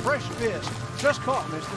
Fresh fish. Just caught, mister.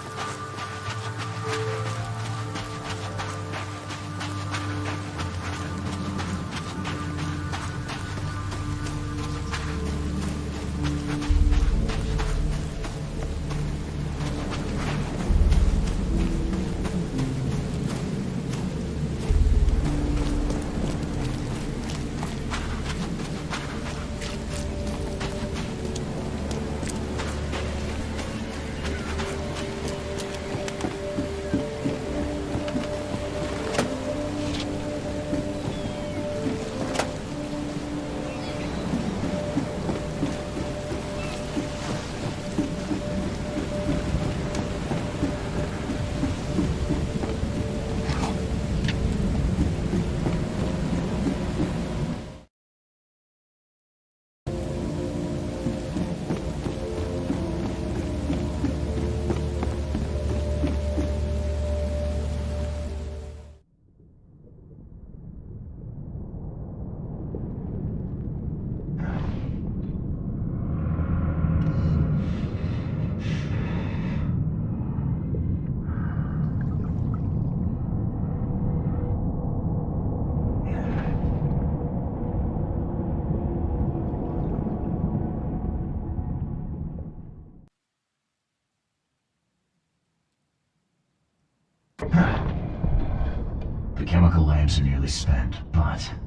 The chemical lamps are nearly spent, but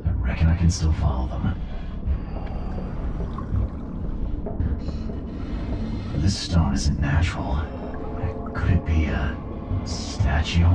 I reckon I can still follow them. This stone isn't natural. Could it be a statue?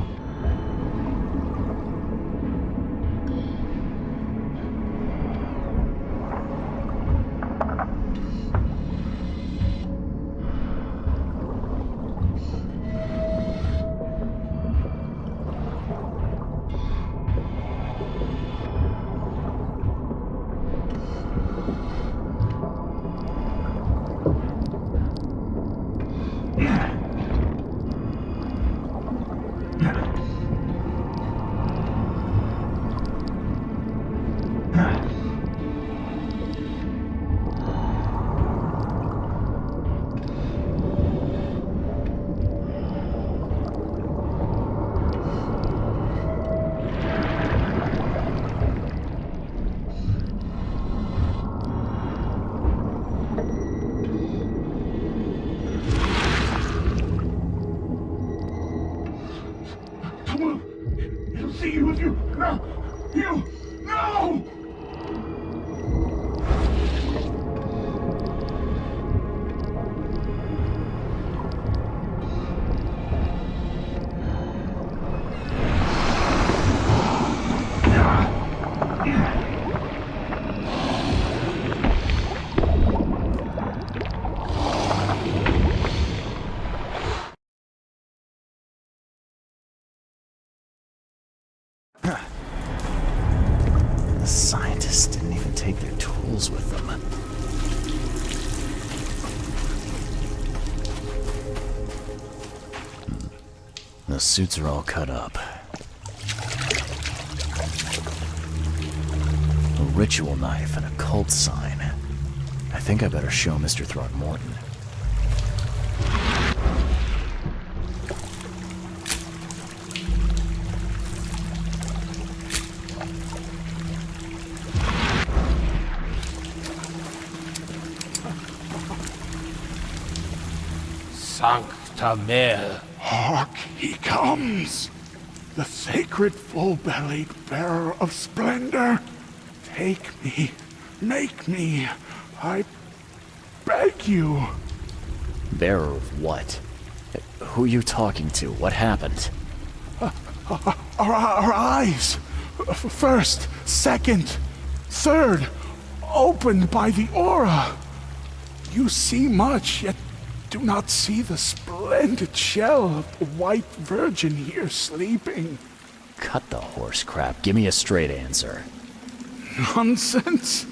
He'll see you if you... No! You... No! The scientists didn't even take their tools with them. The suits are all cut up. A ritual knife and a cult sign. I think I better show Mr. Throckmorton. Sancta Mare. Hark, he comes! The sacred full-bellied bearer of splendor! Take me, make me, I beg you! Bearer of what? Who are you talking to? What happened? Our eyes! First, second, third, opened by the aura! You see much, yet do not see the splendid shell of the White Virgin here sleeping. Cut the horse crap. Give me a straight answer. Nonsense.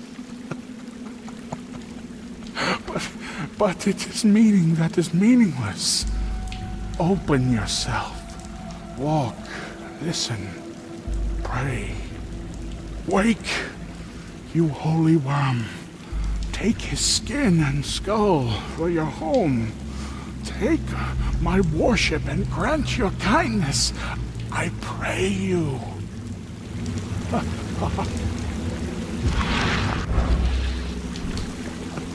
But it is meaning that is meaningless. Open yourself. Walk. Listen. Pray. Wake, you holy worm. Take his skin and skull for your home. Take my worship and grant your kindness. I pray you.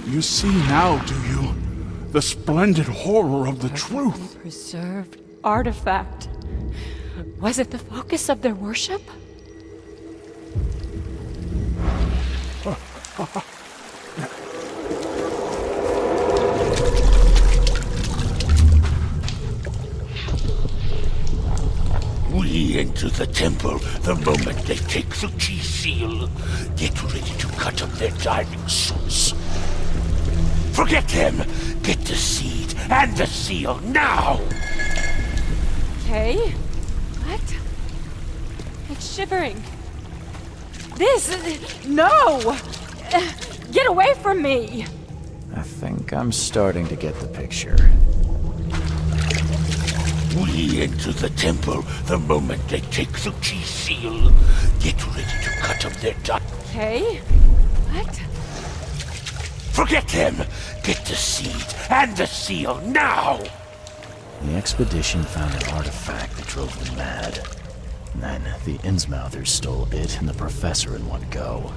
You see now, do you? The splendid horror of the truth. Preserved artifact. Was it the focus of their worship? We enter the temple the moment they take the key seal. Get ready to cut up their diving suits. Forget them! Get the seed and the seal now! Okay. What? It's shivering. This... No! Get away from me! I think I'm starting to get the picture. We enter the temple the moment they take the key seal. Get ready to cut up their Okay. What? Forget them! Get the seed and the seal now! The expedition found an artifact that drove them mad. And then the Innsmouthers stole it and the professor in one go.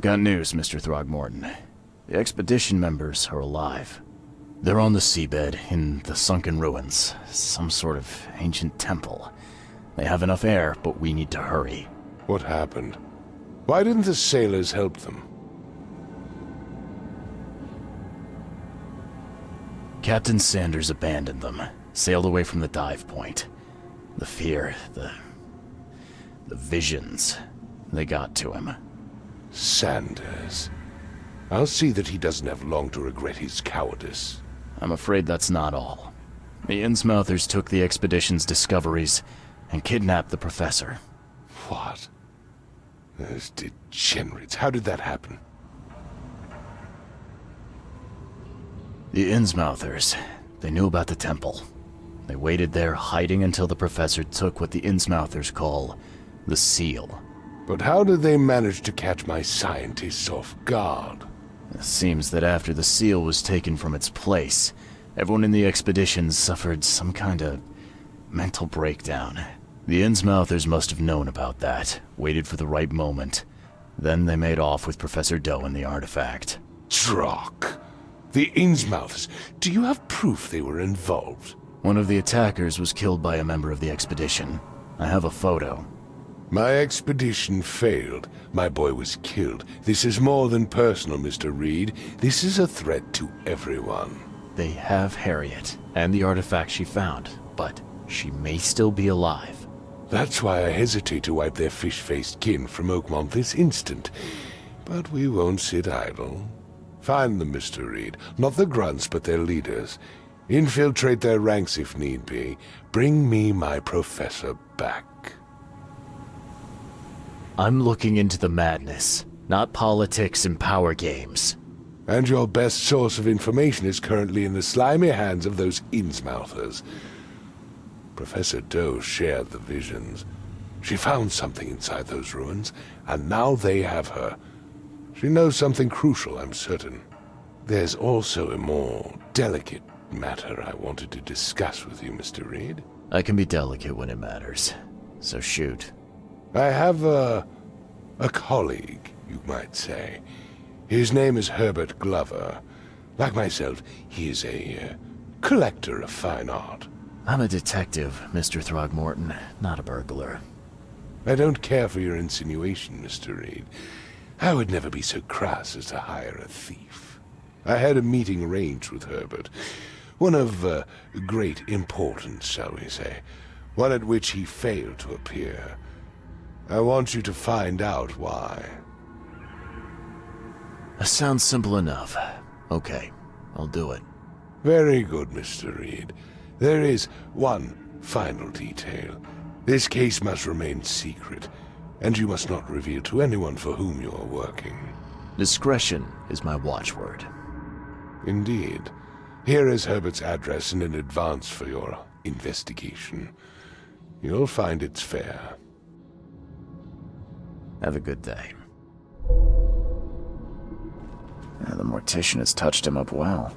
got news, Mr. Throgmorton. The expedition members are alive. They're on the seabed in the sunken ruins, some sort of ancient temple. They have enough air, but we need to hurry. What happened? Why didn't the sailors help them? Captain Sanders abandoned them, sailed away from the dive point. The fear, the visions, they got to him. Sanders. I'll see that he doesn't have long to regret his cowardice. I'm afraid that's not all. The Innsmouthers took the expedition's discoveries and kidnapped the professor. What? Those degenerates. How did that happen? The Innsmouthers, they knew about the temple. They waited there, hiding until the professor took what the Innsmouthers call the seal. But how did they manage to catch my scientists off guard? It seems that after the seal was taken from its place, everyone in the expedition suffered some kind of mental breakdown. The Innsmouthers must have known about that, waited for the right moment. Then they made off with Professor Doe and the artifact. Drock. The Innsmouthers. Do you have proof they were involved? One of the attackers was killed by a member of the expedition. I have a photo. My expedition failed. My boy was killed. This is more than personal, Mr. Reed. This is a threat to everyone. They have Harriet and the artifact she found, but she may still be alive. That's why I hesitate to wipe their fish-faced kin from Oakmont this instant. But we won't sit idle. Find them, Mr. Reed. Not the grunts, but their leaders. Infiltrate their ranks if need be. Bring me my professor back. I'm looking into the madness, not politics and power games. And your best source of information is currently in the slimy hands of those Innsmouthers. Professor Doe shared the visions. She found something inside those ruins, and now they have her. She knows something crucial, I'm certain. There's also a more delicate matter I wanted to discuss with you, Mr. Reed. I can be delicate when it matters, so shoot. I have a colleague, you might say. His name is Herbert Glover. Like myself, he is a collector of fine art. I'm a detective, Mr. Throgmorton, not a burglar. I don't care for your insinuation, Mr. Reed. I would never be so crass as to hire a thief. I had a meeting arranged with Herbert. One of great importance, shall we say. One at which he failed to appear. I want you to find out why. That sounds simple enough. Okay, I'll do it. Very good, Mr. Reed. There is one final detail. This case must remain secret, and you must not reveal to anyone for whom you are working. Discretion is my watchword. Indeed. Here is Herbert's address and an advance for your investigation. You'll find it's fair. Have a good day. The mortician has touched him up well.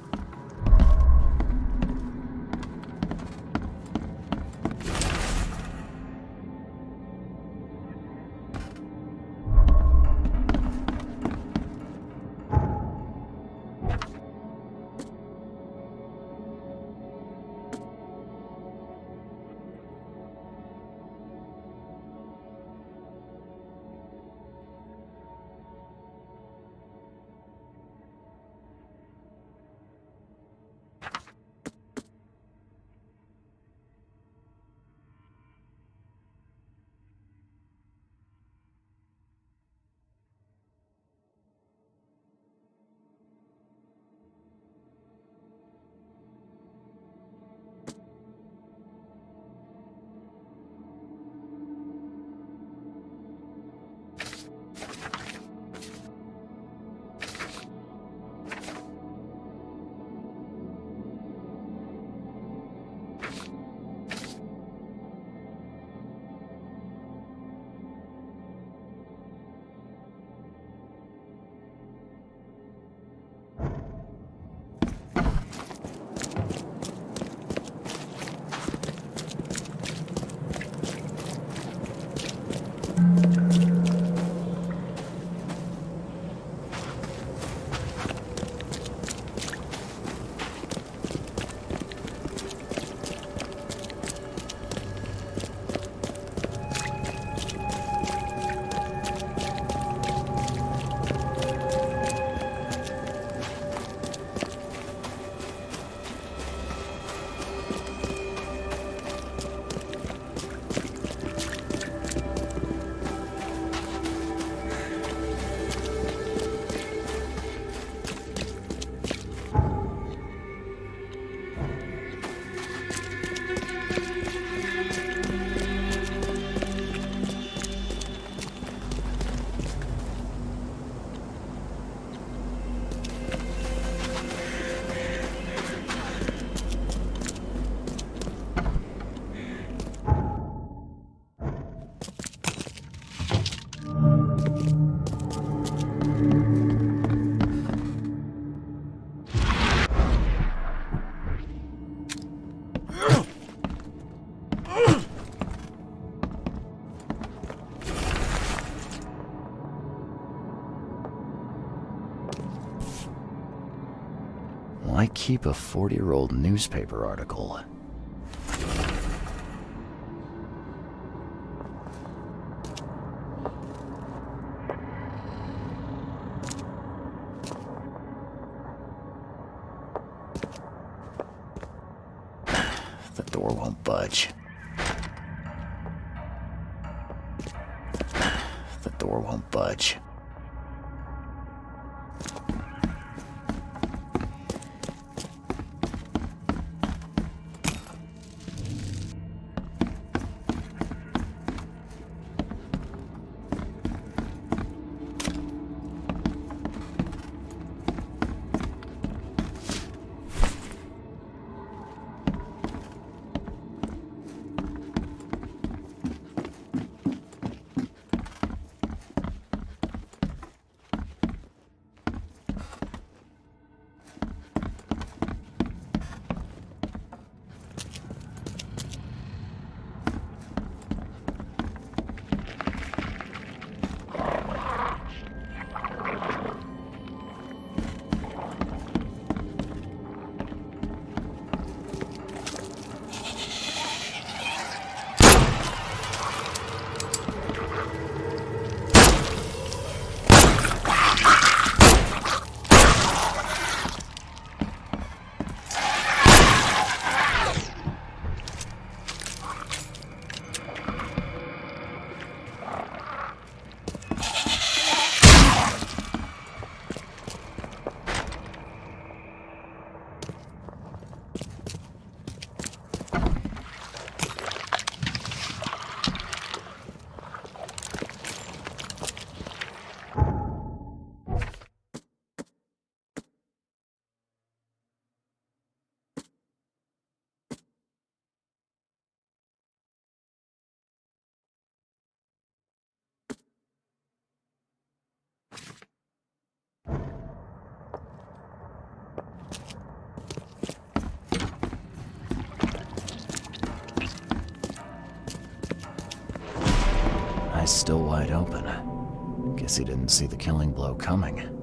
Why keep a 40-year-old newspaper article? The door won't budge. The door won't budge. Eyes still wide open. Guess he didn't see the killing blow coming.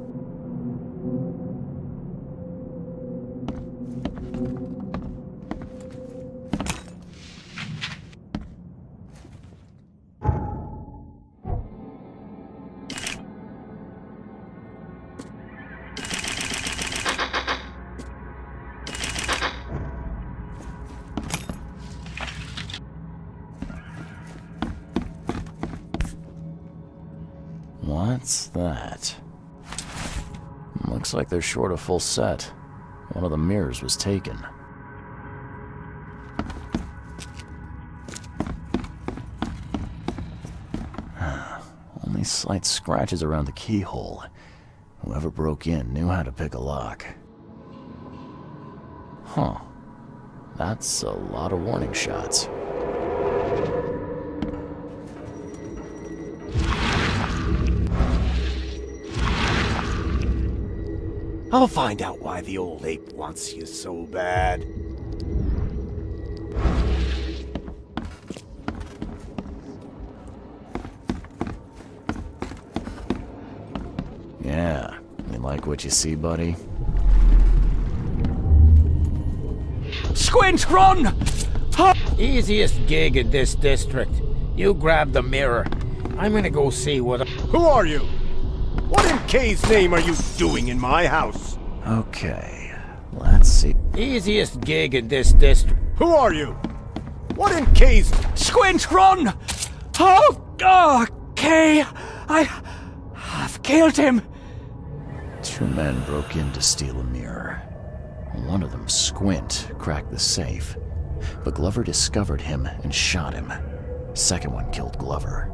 What's that? Looks like they're short a full set. One of the mirrors was taken. Only slight scratches around the keyhole. Whoever broke in knew how to pick a lock. Huh. That's a lot of warning shots. I'll find out why the old ape wants you so bad. Yeah, you like what you see, buddy? Squint, run! Easiest gig in this district. You grab the mirror. I'm gonna go see what... Who are you? What in K's name are you doing in my house? Okay, let's see. Easiest gig in this district. Who are you? What in K's... Squint, run! Oh, Kay! I've killed him! Two men broke in to steal a mirror. One of them, Squint, cracked the safe, but Glover discovered him and shot him. Second one killed Glover.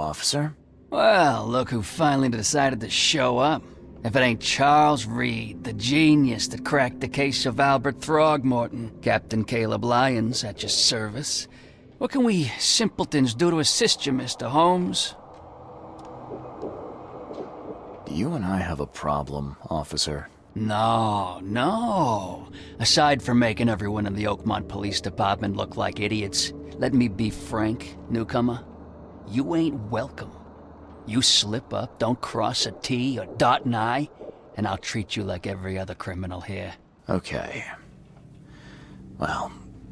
officer. Well, look who finally decided to show up. If it ain't Charles Reed, the genius that cracked the case of Albert Throgmorton. Captain Caleb Lyons at your service. What can we simpletons do to assist you, Mr. Holmes? You and I have a problem, officer. No. Aside from making everyone in the Oakmont Police Department look like idiots, let me be frank, newcomer. You ain't welcome. You slip up, don't cross a T or dot an I, and I'll treat you like every other criminal here. Okay. Well,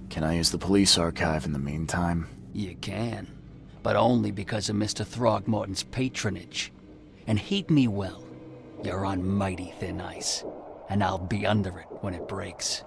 can I use the police archive in the meantime? You can, but only because of Mr. Throgmorton's patronage. And heed me well, you're on mighty thin ice, and I'll be under it when it breaks.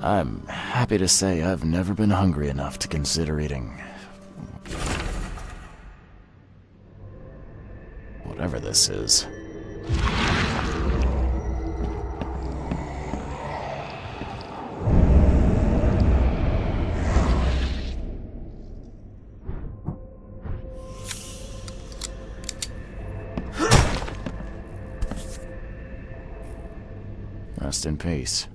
I'm happy to say I've never been hungry enough to consider eating whatever this is. Rest in peace.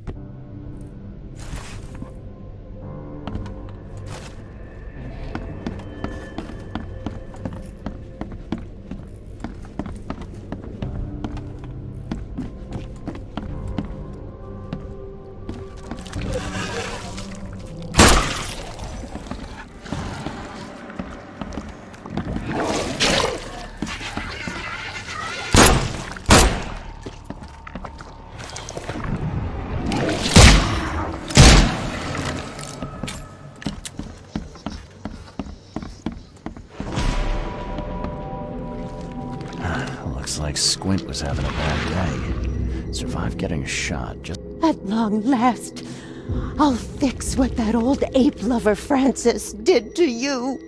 Looks like Squint was having a bad day. Survived getting shot just... At long last, I'll fix what that old ape lover Francis did to you.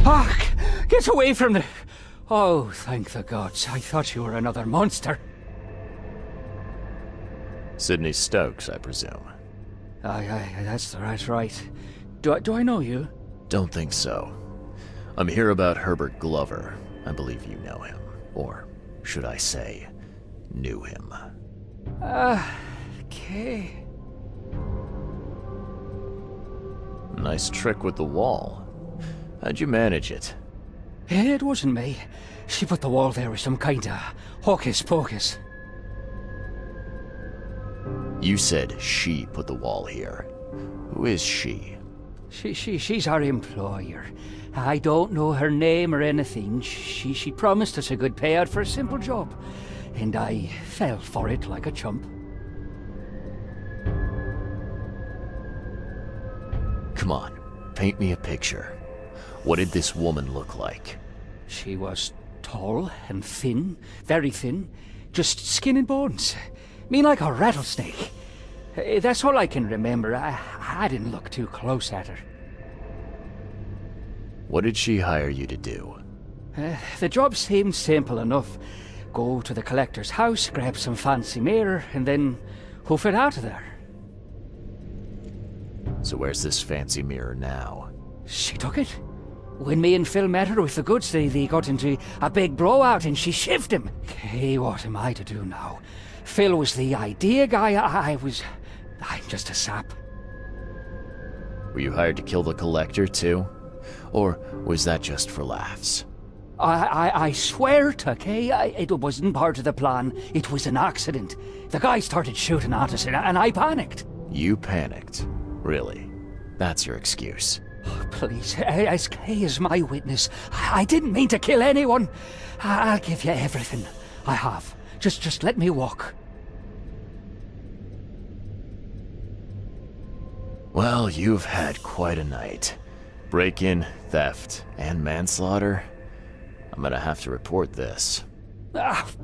Hark! Get away from the... Oh, thank the gods. I thought you were another monster. Sidney Stokes, I presume. Aye, that's right. Do I know you? Don't think so. I'm here about Herbert Glover. I believe you know him. Or, should I say, knew him. Okay. Nice trick with the wall. How'd you manage it? It wasn't me. She put the wall there with some kind of hocus pocus. You said she put the wall here. Who is she? She's our employer. I don't know her name or anything. She promised us a good payout for a simple job. And I fell for it like a chump. Come on, paint me a picture. What did this woman look like? She was tall and thin, very thin, just skin and bones. Mean like a rattlesnake. That's all I can remember. I didn't look too close at her. What did she hire you to do? The job seemed simple enough. Go to the collector's house, grab some fancy mirror, and then hoof it out of there. So where's this fancy mirror now? She took it. When me and Phil met her with the goods, they got into a big blowout and she shivved him. Okay, what am I to do now? Phil was the idea guy, I'm just a sap. Were you hired to kill the collector too? Or was that just for laughs? I swear to Kay, it wasn't part of the plan. It was an accident. The guy started shooting at us and I panicked. You panicked? Really? That's your excuse? Please, as Kay is my witness, I didn't mean to kill anyone. I'll give you everything. I have. Just let me walk. Well, you've had quite a night. Break-in, theft, and manslaughter. I'm gonna have to report this.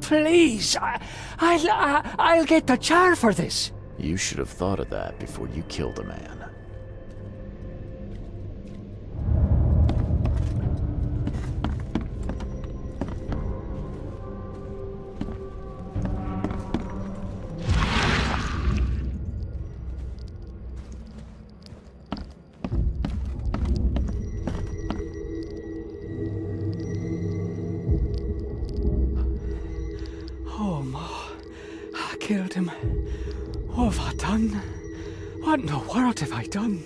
Please, I'll get the char for this. You should have thought of that before you killed a man. Killed him. What have I done? What in the world have I done?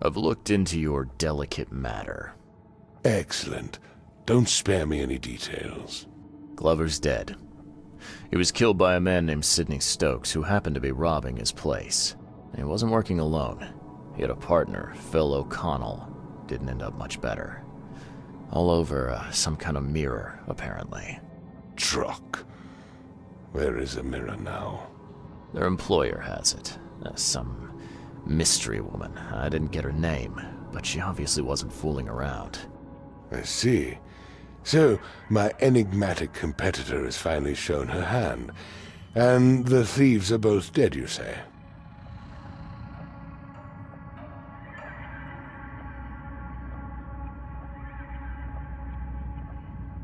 I've looked into your delicate matter. Excellent. Don't spare me any details. Glover's dead. He was killed by a man named Sidney Stokes, who happened to be robbing his place. And he wasn't working alone. He had a partner, Phil O'Connell. Didn't end up much better. All over some kind of mirror, apparently. Truck. Where is the mirror now? Their employer has it. Some mystery woman. I didn't get her name, but she obviously wasn't fooling around. I see. So, my enigmatic competitor has finally shown her hand. And the thieves are both dead, you say?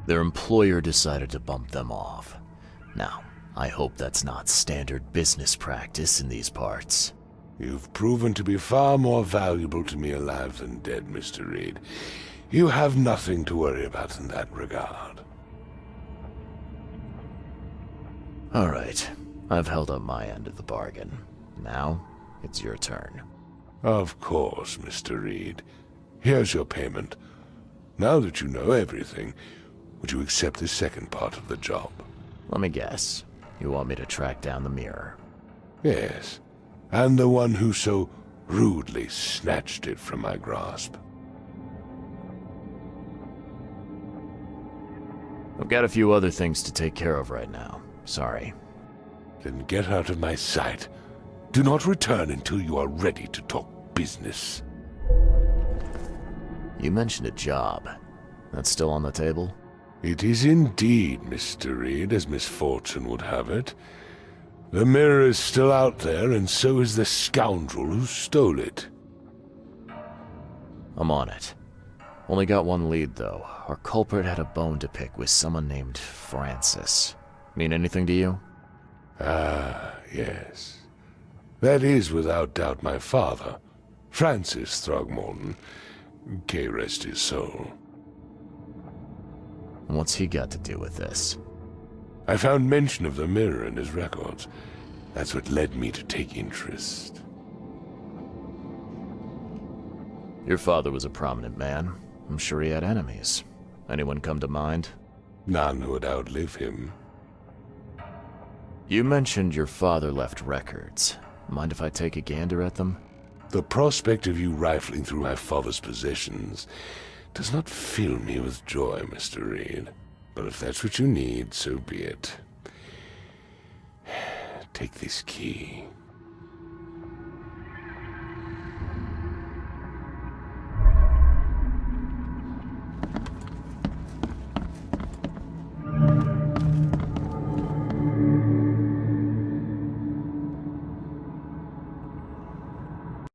Their employer decided to bump them off. Now, I hope that's not standard business practice in these parts. You've proven to be far more valuable to me alive than dead, Mr. Reed. You have nothing to worry about in that regard. All right, I've held up my end of the bargain. Now, it's your turn. Of course, Mr. Reed. Here's your payment. Now that you know everything, would you accept the second part of the job? Let me guess. You want me to track down the mirror? Yes, and the one who so rudely snatched it from my grasp. I've got a few other things to take care of right now. Sorry. Then get out of my sight. Do not return until you are ready to talk business. You mentioned a job. That's still on the table? It is indeed, Mr. Reed, as misfortune would have it. The mirror is still out there, and so is the scoundrel who stole it. I'm on it. Only got one lead, though. Our culprit had a bone to pick with someone named Francis. Mean anything to you? Ah, yes. That is without doubt my father, Francis Throgmorton. May rest his soul. What's he got to do with this? I found mention of the mirror in his records. That's what led me to take interest. Your father was a prominent man. I'm sure he had enemies. Anyone come to mind? None who would outlive him. You mentioned your father left records. Mind if I take a gander at them? The prospect of you rifling through my father's possessions does not fill me with joy, Mr. Reed. But if that's what you need, so be it. Take this key.